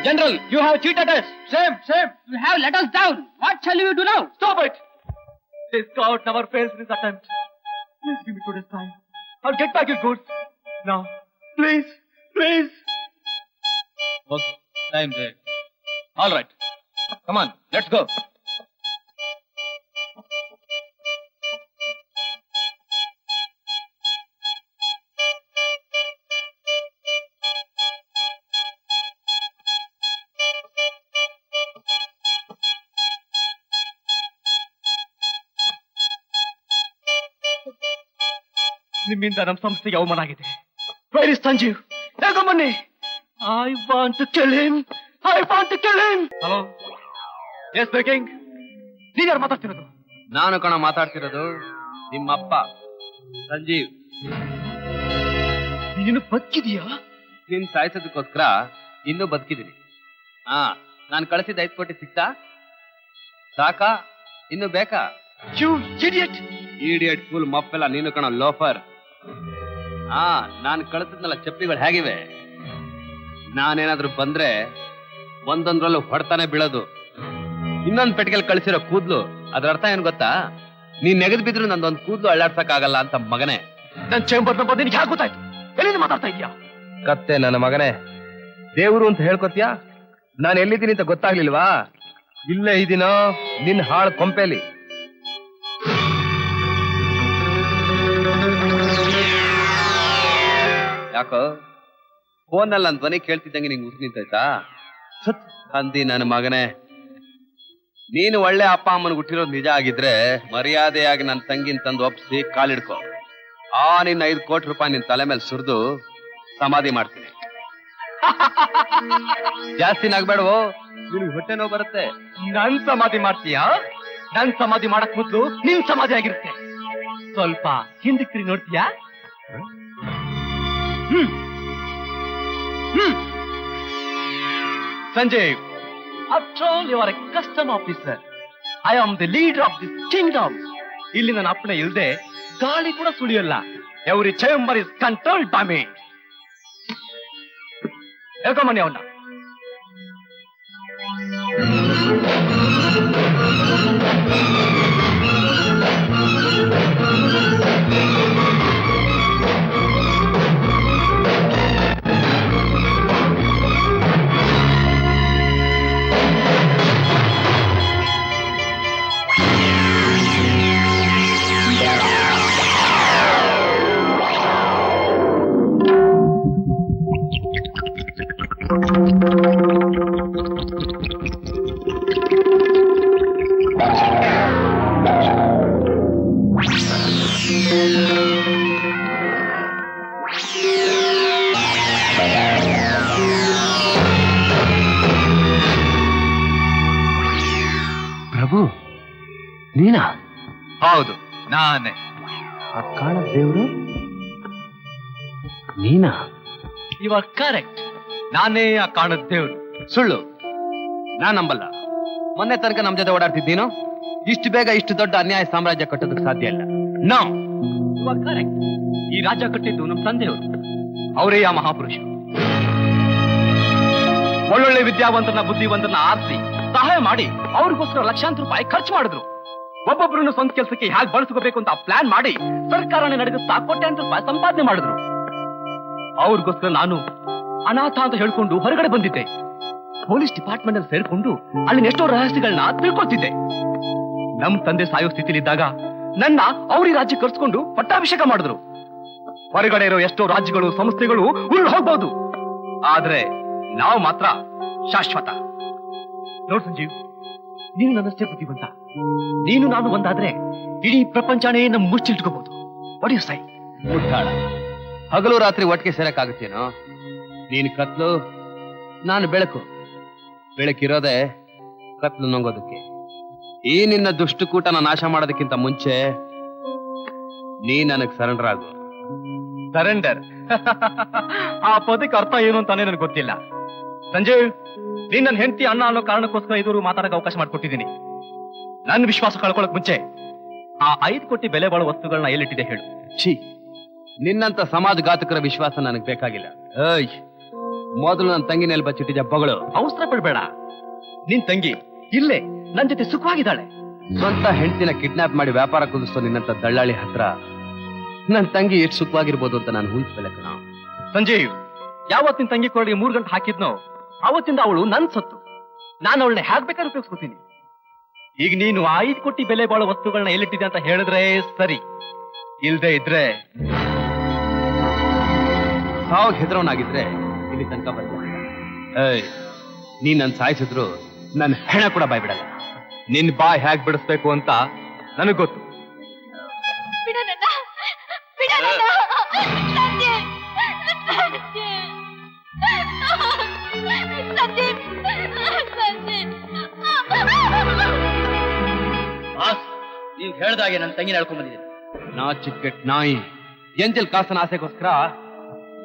[SPEAKER 7] General, you have cheated us. Shame, shame. You have let us down. What shall we do now?
[SPEAKER 1] Stop it. This scout never fails in his attempt. Please give me 2 days time. I'll get back your goods. Now, please, please.
[SPEAKER 7] Okay, time there. All right. Come on, let's go.
[SPEAKER 1] ನಿಮ್ಮಿಂದ ನಮ್ಮ ಸಂಸ್ಥೆಗೆ ಅವಮಾನ ಆಗಿದೆ. Where is Sanjeev? ಬೇಗ ಬನ್ನಿ. I want to kill him. I want to kill him. Hello, yes speaking. ನೀನ್ ಯಾರು ಮಾತಾಡ್ತಿರೋದು?
[SPEAKER 5] ನಾನು ಕಣ ಮಾತಾಡ್ತಿರೋದು, ನಿಮ್ಮಪ್ಪ ಸಂಜೀವ್.
[SPEAKER 1] ನೀನು ಬದುಕಿದೀಯಾ?
[SPEAKER 5] ನಿನ್ ಸಾಯಿಸೋದಕ್ಕೋಸ್ಕರ ಇನ್ನೂ ಬದುಕಿದ್ದೀನಿ. ನಾನು ಕಳಿಸಿದ 5 ಕೋಟಿ ಸಿಕ್ತಾ? ಸಾಕಾ? ಇನ್ನು ಬೇಕಾ?
[SPEAKER 1] You idiot.
[SPEAKER 5] ಇಡಿಯಟ್ ಫುಲ್ ಮಪ್ಪೆಲ್ಲ ನೀನು ಕಣ ಲೋಫರ್. ನಾನು ಕಳಿಸಿದ್ನಲ್ಲ ಚಪ್ಪಲಿಗಳು ಹೇಗಿವೆ? ನಾನೇನಾದ್ರೂ ಬಂದ್ರೆ ಒಂದೊಂದ್ರಲ್ಲೂ ಹೊಡ್ತಾನೆ ಬೀಳೋದು. ಇನ್ನೊಂದ್ ಪೆಟ್ಟಿಗೆಲ್ ಕಳಿಸಿರೋ ಕೂದ್ಲು, ಅದ್ರ ಅರ್ಥ ಏನ್ ಗೊತ್ತಾ? ನೀನ್ ನೆಗೆದ್ ಬಿದ್ರು ನಂದೊಂದ್ ಕೂದ್ಲು ಅಳ್ಳಾಡ್ಸಕ್ ಆಗಲ್ಲ ಅಂತ ಮಗನೇ.
[SPEAKER 1] ನನ್ ಚೇಂಬರ್ ನಂಬರ್ ನಿನ್ಗೆ ಯಾಕೆ ಗೊತ್ತಾಯ್ತು? ಎಲ್ಲಿಂದ ಮಾತಾಡ್ತಾ ಇದೀಯಾ?
[SPEAKER 2] ಕತ್ತೆ ನನ್ನ ಮಗನೇ, ದೇವ್ರು ಅಂತ ಹೇಳ್ಕೊತ್ಯಾ? ನಾನು ಎಲ್ಲಿದ್ದೀನಿ ಅಂತ ಗೊತ್ತಾಗ್ಲಿಲ್ವಾ? ಇಲ್ಲೇ ಇದೀನೋ ನಿನ್ ಹಾಳು ಕೊಂಪೆಲಿ.
[SPEAKER 5] ಯಾಕೋ ಫೋನಲ್ಲಿ ನನ್ನ ಧ್ವನಿ ಕೇಳ್ತಿದ್ದಂಗೆ ನಿಂಗೆ ಉಸ್ ನಿಂತಾಯ್ತಾ? ಅಂದಿ ನನ್ನ ಮಗನೇ, ನೀನು ಒಳ್ಳೆ ಅಪ್ಪ ಅಮ್ಮನ ಹುಟ್ಟಿರೋದು ನಿಜ ಆಗಿದ್ರೆ ಮರ್ಯಾದೆಯಾಗಿ ನನ್ನ ತಂಗಿನ ತಂದು ಒಪ್ಪಿಸಿ ಕಾಲಿಡ್ಕೊ. ನಿನ್ನ 5 ಕೋಟಿ ರೂಪಾಯಿ ನಿನ್ ತಲೆ ಮೇಲೆ ಸುರಿದು ಸಮಾಧಿ ಮಾಡ್ತೀನಿ. ಜಾಸ್ತಿ ನಗ್ಬೇಡವೋ, ನಿನ್ಗೆ ಹೊಟ್ಟೆ ನೋವು ಬರುತ್ತೆ.
[SPEAKER 1] ನನ್ ಸಮಾಧಿ ಮಾಡ್ತೀಯಾ? ನನ್ ಸಮಾಧಿ ಮಾಡಕ್ ಮೊದ್ಲು ನಿನ್ ಸಮಾಧಿ ಆಗಿರುತ್ತೆ. ಸ್ವಲ್ಪ ಹಿಂದಕ್ಕೆ ತಿರುಗಿ ನೋಡ್ತೀಯಾ? Sanjay, after all you are a custom officer. I am the leader of this kingdom. ಇಲ್ಲಿ ನನ್ನ ಅಪ್ಪಣೆ ಇಲ್ಲದೆ ಗಾಳಿ ಕೂಡ ಸುಳಿಯಲ್ಲ. Every chamber is controlled by me. ಹೇಳ್ಕೊಂಬನ್ನಿ ಅವನ್ನ.
[SPEAKER 2] ಪ್ರಭು, ನೀನಾ?
[SPEAKER 1] ಹೌದು, ನಾನೇ.
[SPEAKER 2] ಕಾಣ ದೇವ್ರು ನೀನಾ?
[SPEAKER 1] You are correct. ನಾನೇ ಆ ಕಾಣದ ದೇವ್ರು.
[SPEAKER 5] ಸುಳ್ಳು, ನಾನ್ ನಂಬಲ್ಲ. ಮೊನ್ನೆ ತನಕ ನಮ್ ಜೊತೆ ಓಡಾಡ್ತಿದ್ದೀನೋ, ಇಷ್ಟು ಬೇಗ ಇಷ್ಟು ದೊಡ್ಡ ಅನ್ಯಾಯ ಸಾಮ್ರಾಜ್ಯ ಕಟ್ಟೋದಕ್ಕೆ ಸಾಧ್ಯ ಇಲ್ಲ.
[SPEAKER 1] No, you are correct. ಈ ರಾಜ್ಯ ಕಟ್ಟಿದ್ದು ನಮ್ಮ ತಂದೆಯವರು. ಅವರೇ ಆ ಮಹಾಪುರುಷರು. ಒಳ್ಳೊಳ್ಳೆ ವಿದ್ಯಾವಂತನ ಬುದ್ಧಿವಂತನ ಆರಿಸಿ ಸಹಾಯ ಮಾಡಿ ಅವ್ರಿಗೋಸ್ಕರ ಲಕ್ಷಾಂತರ ರೂಪಾಯಿ ಖರ್ಚು ಮಾಡಿದ್ರು. ಒಬ್ಬೊಬ್ಬರನ್ನು ಸ್ವಂತ ಕೆಲಸಕ್ಕೆ ಹೇಗೆ ಬಳಸ್ಕೋಬೇಕು ಅಂತ ಪ್ಲಾನ್ ಮಾಡಿ ಸರ್ಕಾರನೇ ನಡೆಯುತ್ತಾ ಕೋಟ್ಯಾಂತರ ರೂಪಾಯಿ ಸಂಪಾದನೆ ಮಾಡಿದ್ರು. ಅವ್ರಿಗೋಸ್ಕರ ನಾನು ಅನಾಥ ಅಂತ ಹೇಳ್ಕೊಂಡು ಹೊರಗಡೆ ಬಂದಿದ್ದೆ. ಪೊಲೀಸ್ ಡಿಪಾರ್ಟ್ಮೆಂಟ್ ಅಲ್ಲಿ ಸೇರ್ಕೊಂಡು ಅಲ್ಲಿನ ಎಷ್ಟೋ ರಹಸ್ಯಗಳನ್ನ ತಿಳ್ಕೊತಿದ್ದೆ. ನಮ್ ತಂದೆ ಸಾಯೋ ಸ್ಥಿತಿಲಿದ್ದಾಗ ನನ್ನ ಅವ್ರಿ ರಾಜ್ಯ ಕರ್ಸ್ಕೊಂಡು ಪಟ್ಟಾಭಿಷೇಕ ಮಾಡಿದ್ರು. ಹೊರಗಡೆ ಇರೋ ಎಷ್ಟೋ ರಾಜ್ಯಗಳು ಸಂಸ್ಥೆಗಳು ಉರುಳು ಹೋಗ್ಬಹುದು, ಆದ್ರೆ ನಾವು ಮಾತ್ರ ಶಾಶ್ವತ. ನೋಡ್ ಸಂಜೀವ್, ನೀನು ನನ್ನಷ್ಟೇ ಬುದ್ಧಿವಂತ. ನೀನು ನಾನು ಒಂದಾದ್ರೆ ಇಡೀ ಪ್ರಪಂಚನೇ ನಮ್ ಮುಚ್ಚಿಟ್ಕೋಬಹುದು. What you say?
[SPEAKER 5] ಮುಟ್ಟಾಳ, ಹಗಲು ರಾತ್ರಿ ಒಟ್ಟಿಗೆ ಸೇರಕ್ಕಾಗುತ್ತೇನೋ? ನೀನು ಕತ್ಲು, ನಾನು ಬೆಳಕು. ಬೆಳಕಿರೋದೆ ಕತ್ಲು ನುಂಗೋದಕ್ಕೆ. ಈ ನಿನ್ನ ದುಷ್ಟಕೂಟನ ನಾಶ ಮಾಡೋದಕ್ಕಿಂತ ಮುಂಚೆ ನೀ ನನಗ್ ಸರೆಂಡರ್ ಆಗು.
[SPEAKER 1] ಸರೆಂಡರ್? ಆ ಪದಕ್ಕೆ ಅರ್ಥ ಏನು ಅಂತಾನೆ ನನಗೆ ಗೊತ್ತಿಲ್ಲ. ಸಂಜೀವ್, ನೀನ್ ನನ್ನ ಹೆಂಡತಿ ಅಣ್ಣ ಅನ್ನೋ ಕಾರಣಕ್ಕೋಸ್ಕರ ಇದುವರೆಗೂ ಮಾತಾಡಕ್ಕೆ ಅವಕಾಶ ಮಾಡಿಕೊಟ್ಟಿದ್ದೀನಿ. ನನ್ನ ವಿಶ್ವಾಸ ಕಳ್ಕೊಳಕ್ ಮುಂಚೆ ಆ 5 ಕೋಟಿ ಬೆಲೆ ಬಾಳುವ ವಸ್ತುಗಳನ್ನ ಎಲ್ಲಿಟ್ಟಿದೆ ಹೇಳು.
[SPEAKER 5] ಛೀ, ನಿನ್ನಂತ ಸಮಾಜಘಾತಕರ ವಿಶ್ವಾಸ ನನಗ್ ಬೇಕಾಗಿಲ್ಲ. ಮೊದಲು ನನ್ನ ತಂಗಿ ನೆಲ್ ಬಚ್ಚಿಟ್ಟಿದ್ದ ಬಗಳು.
[SPEAKER 1] ಅವಸರ ಪಡ್ಬೇಡ. ನಿನ್ ತಂಗಿ ಇಲ್ಲೇ ನನ್ ಜೊತೆ ಸುಖವಾಗಿದ್ದಾಳೆ.
[SPEAKER 5] ಸ್ವಂತ ಹೆಂಡತಿನ ಕಿಡ್ನಾಪ್ ಮಾಡಿ ವ್ಯಾಪಾರ ಕುದಿಸೋ ನಿನ್ನಂತ ದಳ್ಳಾಳಿ ಹತ್ರ ನನ್ ತಂಗಿ ಎಷ್ಟು ಸುಖವಾಗಿರ್ಬೋದು ಅಂತ ನಾನು ಊಹಿಸಬಲ್ಲೆ ಕಣ.
[SPEAKER 1] ಸಂಜೀವ್, ಯಾವತ್ತಿನ ತಂಗಿ ಕೊರಡಿಗೆ 3 ಗಂಟೆ ಹಾಕಿದ್ನೋ ಅವತ್ತಿಂದ ಅವಳು ನನ್ ಸತ್ತು. ನಾನು ಅವಳನ್ನ ಹೇಗ್ ಬೇಕಾದ್ರೆ ಉಪಯೋಗಿಸ್ಕೊತೀನಿ. ಈಗ ನೀನು 5 ಕೋಟಿ ಬೆಲೆ ಬಾಳೋ ವಸ್ತುಗಳನ್ನ ಎಲ್ಲಿಟ್ಟಿದೆ ಅಂತ ಹೇಳಿದ್ರೆ ಸರಿ, ಇಲ್ದೇ ಇದ್ರೆ
[SPEAKER 5] ಸಾವಾಗ ಹೆದರೋನಾಗಿದ್ರೆ ಇಲ್ಲಿ ತನಕ ಬರ್ತೀನಿ. ನೀನ್ ನನ್ ಸಾಯಿಸಿದ್ರು ನನ್ ಹೆಣ ಕೂಡ ಬಾಯ್ ಬಿಡಲ್ಲ.
[SPEAKER 1] ನಿನ್ ಬಾಯ್ ಹೇಗ್ ಬಿಡಿಸ್ಬೇಕು ಅಂತ ನನಗ್ ಗೊತ್ತು.
[SPEAKER 6] ಬಿಡ ನನ್ನ, ಬಿಡ ನನ್ನ. ಸಂಜಯ್,
[SPEAKER 3] ನೀವು ಹೇಳ್ದಾಗೆ ನನ್ನ ತಂಗಿನ ಹೇಳ್ಕೊಂಡ್ ಬಂದಿದ್ದೀನಿ.
[SPEAKER 5] ನಾ ಚಿಕ್ಕೆಟ್ ನಾಯಿ ಎಂಜಲ್ ಕಾಸನ ಆಸೆಗೋಸ್ಕರ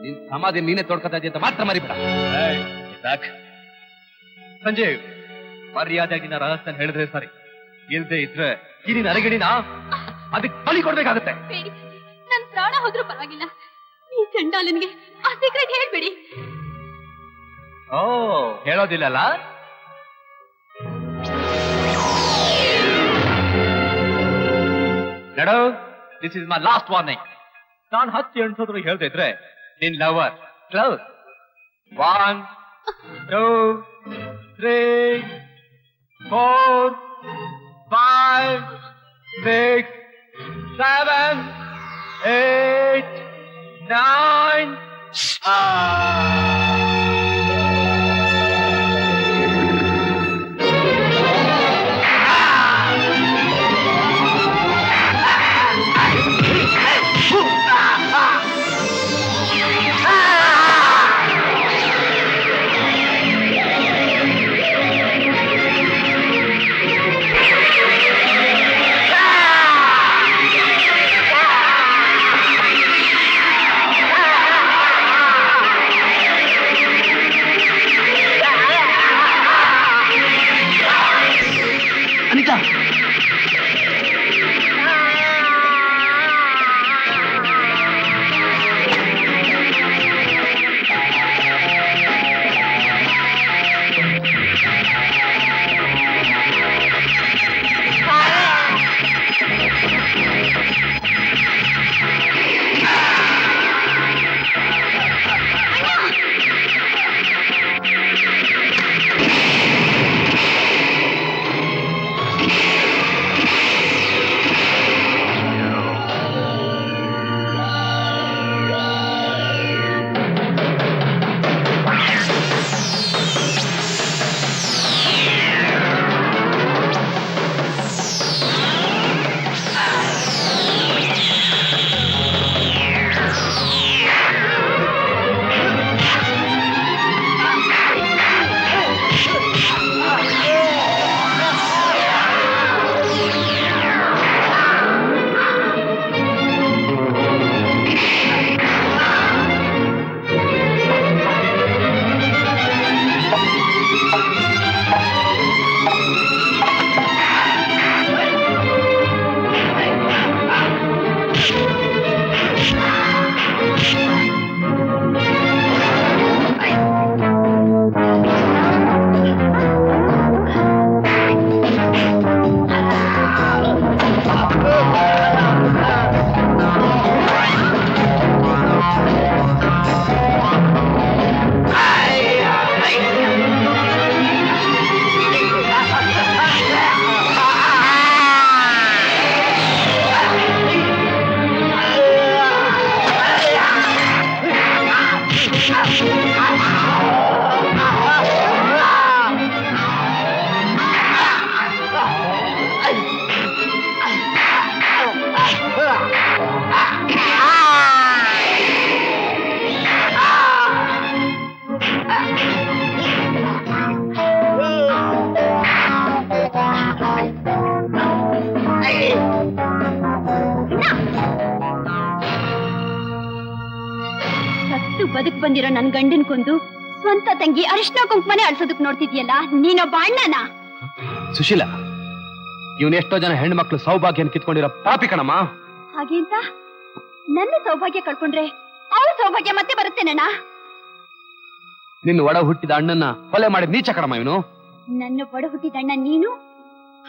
[SPEAKER 5] ನಿನ್ ಸಮಾಧಿ ನೀನೇ ತೋಡ್ಕೊತಾ ಇದೆಯಂತ ಮಾತ್ರ ಮರಿಬೇಡ.
[SPEAKER 1] ಸಂಜಯ್, ಮರ್ಯಾದೆಯಾಗಿನ ರಹಸ್ಯ ಹೇಳಿದ್ರೆ ಸರಿ, ಇಲ್ದೇ ಇದ್ರೆ ಈ ನಿನ್ನ ಅರಗಿಣಿನ ಅದಕ್ಕೆ ಬಲಿ ಕೊಡ್ಬೇಕಾಗತ್ತೆ.
[SPEAKER 6] ಬೇಡಿ, ನನ್ ಪ್ರಾಣ ಹೋದ್ರೂ ಪರವಾಗಿಲ್ಲ, ಈ ಚಂಡಾಲನಿಗೆ ಆ ಸೀಕ್ರೆಟ್ ಹೇಳ್ಬಿಡಿ.
[SPEAKER 1] ಓ, ಹೇಳೋದಿಲ್ಲಲ್ಲ? ನಡೋ, this is my last warning. ನಾನು 10 ಎಣ್ಸೋದ್ರು ಹೇಳ್ತಾ ಇದ್ರೆ ನಿನ್ ಲವರ್ ಕ್ಲೋಸ್. 1 2 3 4 5 6 7 8 9
[SPEAKER 6] ಬದುಕ್ ಬಂದಿರೋ ನನ್ ಗಂಡನ್ ಕೊಂದು ಸ್ವಂತ ತಂಗಿ ಅರಿಶಿನ ಕುಂಕುಮನೆ ಅಳ್ಸೋದಕ್ ನೋಡ್ತಿದ್ಯಲ್ಲ, ನೀನೊಬ್ಬ ಅಣ್ಣನ?
[SPEAKER 5] ಸುಶೀಲ, ಇವನ್ ಎಷ್ಟೋ ಜನ ಹೆಣ್ಮಕ್ಳು ಸೌಭಾಗ್ಯನ ಕಿತ್ಕೊಂಡಿರೋ ಪಾಪಿ ಕಣಮ್ಮ.
[SPEAKER 6] ಹಾಗೆ ಅಂತ ನನ್ನ ಸೌಭಾಗ್ಯ ಕಳ್ಕೊಂಡ್ರೆ ಅವ್ರ ಸೌಭಾಗ್ಯ ಮತ್ತೆ ಬರುತ್ತೇನಣ್ಣ?
[SPEAKER 5] ನಿನ್ನ ಒಡ ಹುಟ್ಟಿದ ಅಣ್ಣನ ಕೊಲೆ ಮಾಡಿದ ನೀಚ ಕಣಮ್ಮ ಇವನು.
[SPEAKER 6] ನನ್ನ ಒಡ ಹುಟ್ಟಿದ ಅಣ್ಣ ನೀನು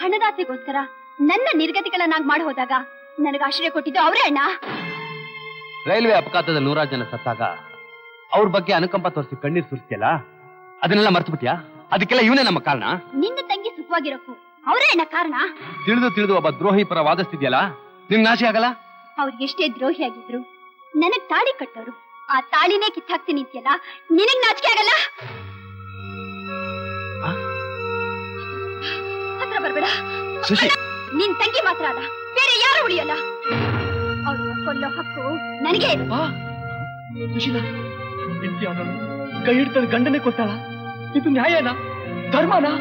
[SPEAKER 6] ಹಣದಾಸೆಗೋಸ್ಕರ ನನ್ನ ನಿರ್ಗತಿಗಳನ್ನಾಗಿ ಮಾಡಿ ಹೋದಾಗ ನನಗೆ ಆಶ್ರಯ ಕೊಟ್ಟಿದ್ದು ಅವರೇ ಅಣ್ಣ.
[SPEAKER 5] ರೈಲ್ವೆ ಅಪಘಾತದಲ್ಲಿ 100 ಜನ ಸತ್ತಾಗ ಅವ್ರ ಬಗ್ಗೆ ಅನುಕಂಪ ತೋರಿಸಿ ಕಣ್ಣೀರ್ ಸುರಿಸ್ತಿಯಲ್ಲ, ಅದನ್ನೆಲ್ಲ ಮರ್ತು ಬಿಟ್ಯಾ? ಅದಕ್ಕೆಲ್ಲ ಇವನೇ ನಮ್ಮ ಕಾರಣ.
[SPEAKER 6] ನಿನ್ನ ತಂಗಿ ಸುಖವಾಗಿರೋಕು ಅವರೇ ಅಣ್ಣ ಕಾರಣ.
[SPEAKER 5] ತಿಳಿದು ಒಬ್ಬ ದ್ರೋಹಿ ಪರ ವಾದಿಸ್ತಿದ್ಯಲ್ಲ, ನಿನ್ ನಾಶಿ ಆಗಲ್ಲ?
[SPEAKER 6] ಅವ್ರಿಗೆ ಎಷ್ಟೇ ದ್ರೋಹಿ ಆಗಿದ್ರು ನನಗ್ ತಾಳಿ ಕಟ್ಟೋರು, ಆ ತಾಳಿನೇ ಕಿತ್ತಾಕ್ತೀನಿ ಅಂತ್ಯಲ್ಲ, ನಿನಗ್ ನಾಚಿಕೆ ಆಗಲ್ಲ? ಹತ್ರ ಬರ್ಬೇಡ. ನಿನ್ ತಂಗಿ ಮಾತ್ರ ಅಲ್ಲ, ಬೇರೆ ಯಾರು ಉಳಿಯಲ್ಲ. ಅವ್ರನ್ನ ಕೊಲ್ಲೋ ಹಕ್ಕು ನನಗೆ.
[SPEAKER 1] ಸುಶೀಲಾ, ಕೈ ಹಿಡ್ತಾಳೆ ಗಂಡನೇ ಕೊಟ್ಟಾಳ, ಇದು ನ್ಯಾಯನಾ ಧರ್ಮನಾ?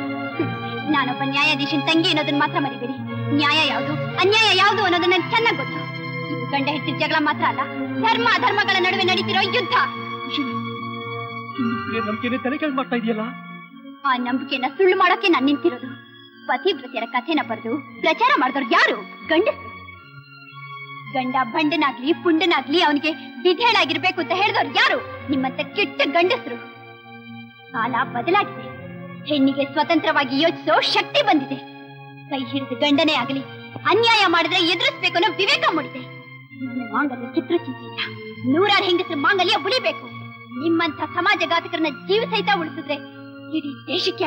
[SPEAKER 6] ನಾನೊಬ್ಬ ನ್ಯಾಯಾಧೀಶನ್ ತಂಗಿ ಅನ್ನೋದನ್ನ ಮಾತ್ರ ಮರಿಬೇಡಿ. ನ್ಯಾಯ ಯಾವುದು, ಅನ್ಯಾಯ ಯಾವುದು ಅನ್ನೋದು ನಂಗೆ ಚೆನ್ನಾಗಿ ಗೊತ್ತು. ಇದು ಗಂಡ ಹೆಂಡತಿ ಜಗಳ ಮಾತ್ರ ಅಲ್ಲ, ಧರ್ಮ ಅಧರ್ಮಗಳ ನಡುವೆ ನಡೀತಿರೋ ಯುದ್ಧ.
[SPEAKER 1] ನಂಬಿಕೆನೆ ತಲೆ ಕೆಳಗೆ ಮಾಡ್ತಾ ಇದೆಯಲ್ಲ.
[SPEAKER 6] ಆ ನಂಬಿಕೆನ ಸುಳ್ಳು ಮಾಡೋಕೆ ನಾನು ನಿಂತಿರೋದು. ಪತಿವ್ರತೆಯರ ಕಥೆನ ಬರೆದು ಪ್ರಚಾರ ಮಾಡಿದವ್ರು ಯಾರು? ಗಂಡಸರು. ಗಂಡ ಬಂಡನಾಗ್ಲಿ ಪುಂಡನಾಗ್ಲಿ ಅವನಿಗೆ ವಿಧೇಯನಾಗಿರ್ಬೇಕು ಅಂತ ಹೇಳಿದವ್ರು ಯಾರು? ನಿಮ್ಮಂತ ಕೆಟ್ಟ ಗಂಡಸರು. ಕಾಲ ಬದಲಾಗಿದೆ. ಹೆಣ್ಣಿಗೆ ಸ್ವತಂತ್ರವಾಗಿ ಯೋಚಿಸೋ ಶಕ್ತಿ ಬಂದಿದೆ. ಕೈ ಹಿಡಿದು ಗಂಡನೇ ಆಗಲಿ ಅನ್ಯಾಯ ಮಾಡಿದ್ರೆ ಎದುರಿಸ್ಬೇಕು ಅನ್ನೋ ವಿವೇಕ ಮೂಡಿದೆ. ನನ್ನ ಮಾಂಗಲ್ಯ ಚಿತ್ರಚಿಂತಿಲ್ಲ. ನೂರಾರು ಹೆಂಗಸರ ಮಾಂಗಲ್ಯ ಉಳಿಬೇಕು. ನಿಮ್ಮಂತ ಸಮಾಜಘಾತಕರನ್ನ ಜೀವ ಸಹಿತ ಉಳಿಸಿದ್ರೆ ಇಡೀ ದೇಶಕ್ಕೆ